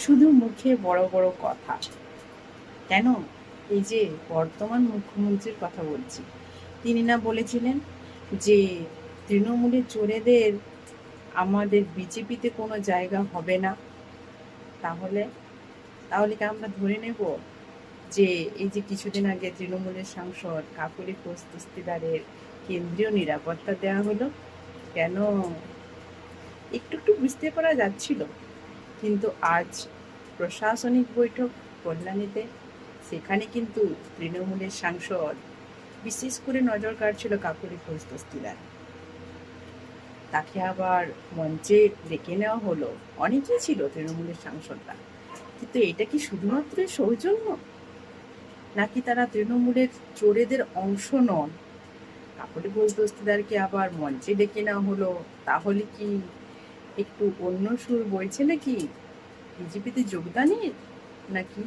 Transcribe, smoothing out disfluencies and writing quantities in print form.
শুধু মুখে বড় বড় কথা। কেন? এই যে বর্তমান মুখ্যমন্ত্রীর কথা বলছি, তিনি না বলেছিলেন যে তৃণমূলের চোরেদের আমাদের বিজেপিতে কোনো জায়গা হবে না। তাহলে তাহলে কি আমরা ধরে নেব যে এই যে কিছুদিন আগে তৃণমূলের সাংসদ কাকলি ঘোষ দস্তিদারের কেন্দ্রীয় নিরাপত্তা দেওয়া হলো? কেন? একটু একটু বুঝতে পারা যাচ্ছিল, কিন্তু আজ প্রশাসনিক বৈঠক কল্যাণীতে, সেখানে কিন্তু তৃণমূলের সাংসদ বিশেষ করে নজর কাড়ছিল কাকলি ঘোষ দস্তিদার। তাকে আবার মঞ্চে ডেকে নেওয়া হলো। অনেকেই ছিল তৃণমূলের সাংসদরা, কিন্তু এটা কি শুধুমাত্র সৌজন্য, নাকি তারা তৃণমূলের চোরেদের অংশ নন? কাকলি ঘোষ দস্তিদারকে আবার মঞ্চে ডেকে নেওয়া হলো, তাহলে কি একটু অন্য সুর বইছে নাকি বিজেপিতে যোগদানের, নাকি